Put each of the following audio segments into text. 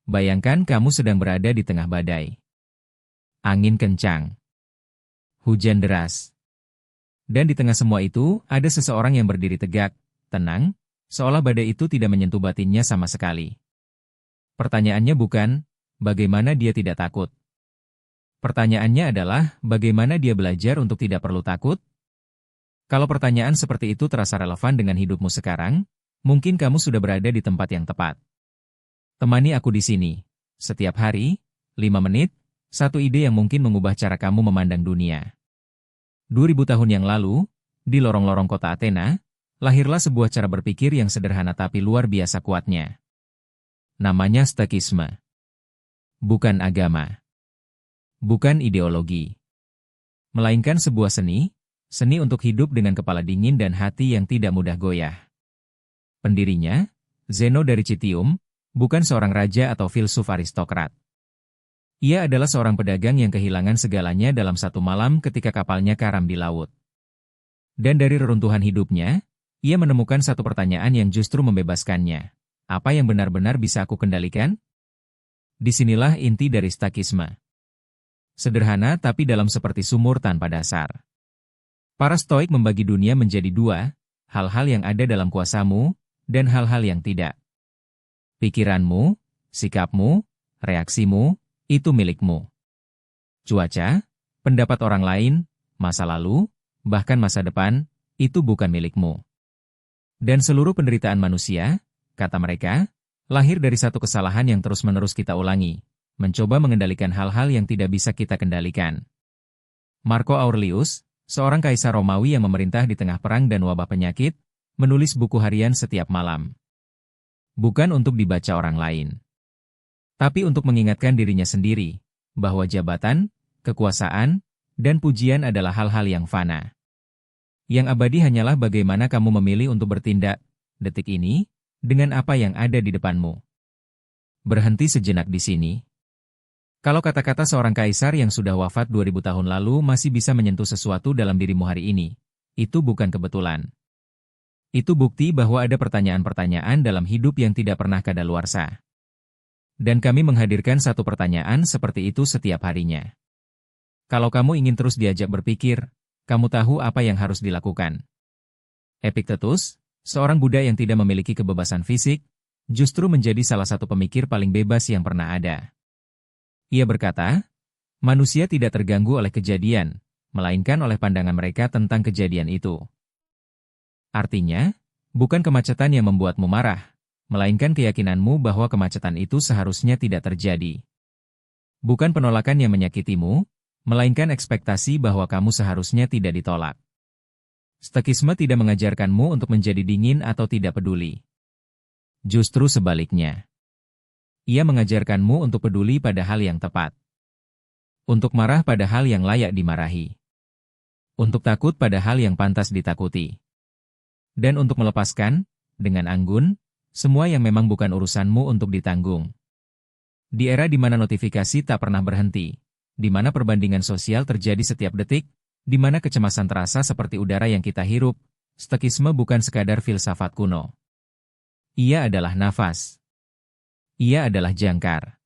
Bayangkan kamu sedang berada di tengah badai. Angin kencang. Hujan deras. Dan di tengah semua itu, ada seseorang yang berdiri tegak, tenang, seolah badai itu tidak menyentuh batinnya sama sekali. Pertanyaannya bukan, bagaimana dia tidak takut. Pertanyaannya adalah, bagaimana dia belajar untuk tidak perlu takut? Kalau pertanyaan seperti itu terasa relevan dengan hidupmu sekarang, mungkin kamu sudah berada di tempat yang tepat. Temani aku di sini. Setiap hari, 5 menit, satu ide yang mungkin mengubah cara kamu memandang dunia. 2000 tahun yang lalu, di lorong-lorong kota Athena, lahirlah sebuah cara berpikir yang sederhana tapi luar biasa kuatnya. Namanya stoikisme. Bukan agama. Bukan ideologi. Melainkan sebuah seni untuk hidup dengan kepala dingin dan hati yang tidak mudah goyah. Pendirinya, Zeno dari Citium, bukan seorang raja atau filsuf aristokrat. Ia adalah seorang pedagang yang kehilangan segalanya dalam satu malam ketika kapalnya karam di laut. Dan dari reruntuhan hidupnya, ia menemukan satu pertanyaan yang justru membebaskannya. Apa yang benar-benar bisa aku kendalikan? Disinilah inti dari stoikisme. Sederhana tapi dalam seperti sumur tanpa dasar. Para stoik membagi dunia menjadi dua, hal-hal yang ada dalam kuasamu, dan hal-hal yang tidak. Pikiranmu, sikapmu, reaksimu, itu milikmu. Cuaca, pendapat orang lain, masa lalu, bahkan masa depan, itu bukan milikmu. Dan seluruh penderitaan manusia, kata mereka, lahir dari satu kesalahan yang terus-menerus kita ulangi, mencoba mengendalikan hal-hal yang tidak bisa kita kendalikan. Marco Aurelius, seorang kaisar Romawi yang memerintah di tengah perang dan wabah penyakit, menulis buku harian setiap malam. Bukan untuk dibaca orang lain, tapi untuk mengingatkan dirinya sendiri, bahwa jabatan, kekuasaan, dan pujian adalah hal-hal yang fana. Yang abadi hanyalah bagaimana kamu memilih untuk bertindak, detik ini, dengan apa yang ada di depanmu. Berhenti sejenak di sini. Kalau kata-kata seorang kaisar yang sudah wafat 2000 tahun lalu masih bisa menyentuh sesuatu dalam dirimu hari ini, itu bukan kebetulan. Itu bukti bahwa ada pertanyaan-pertanyaan dalam hidup yang tidak pernah kadaluarsa. Dan kami menghadirkan satu pertanyaan seperti itu setiap harinya. Kalau kamu ingin terus diajak berpikir, kamu tahu apa yang harus dilakukan. Epictetus, seorang Buddha yang tidak memiliki kebebasan fisik, justru menjadi salah satu pemikir paling bebas yang pernah ada. Ia berkata, manusia tidak terganggu oleh kejadian, melainkan oleh pandangan mereka tentang kejadian itu. Artinya, bukan kemacetan yang membuatmu marah, melainkan keyakinanmu bahwa kemacetan itu seharusnya tidak terjadi. Bukan penolakan yang menyakitimu, melainkan ekspektasi bahwa kamu seharusnya tidak ditolak. Stoikisme tidak mengajarkanmu untuk menjadi dingin atau tidak peduli. Justru sebaliknya. Ia mengajarkanmu untuk peduli pada hal yang tepat. Untuk marah pada hal yang layak dimarahi. Untuk takut pada hal yang pantas ditakuti. Dan untuk melepaskan, dengan anggun, semua yang memang bukan urusanmu untuk ditanggung. Di era di mana notifikasi tak pernah berhenti, di mana perbandingan sosial terjadi setiap detik, di mana kecemasan terasa seperti udara yang kita hirup, stoikisme bukan sekadar filsafat kuno. Ia adalah nafas. Ia adalah jangkar.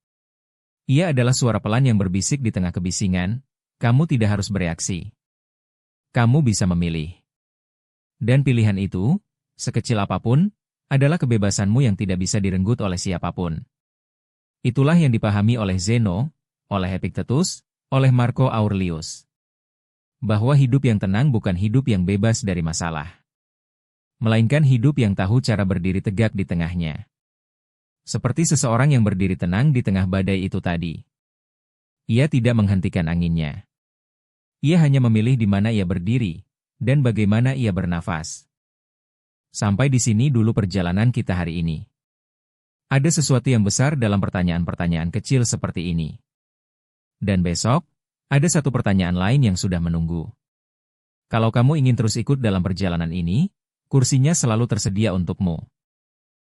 Ia adalah suara pelan yang berbisik di tengah kebisingan, kamu tidak harus bereaksi. Kamu bisa memilih. Dan pilihan itu, sekecil apapun, adalah kebebasanmu yang tidak bisa direnggut oleh siapapun. Itulah yang dipahami oleh Zeno, oleh Epictetus, oleh Marco Aurelius. Bahwa hidup yang tenang bukan hidup yang bebas dari masalah. Melainkan hidup yang tahu cara berdiri tegak di tengahnya. Seperti seseorang yang berdiri tenang di tengah badai itu tadi. Ia tidak menghentikan anginnya. Ia hanya memilih di mana ia berdiri, dan bagaimana ia bernafas. Sampai di sini dulu perjalanan kita hari ini. Ada sesuatu yang besar dalam pertanyaan-pertanyaan kecil seperti ini. Dan besok, ada satu pertanyaan lain yang sudah menunggu. Kalau kamu ingin terus ikut dalam perjalanan ini, kursinya selalu tersedia untukmu.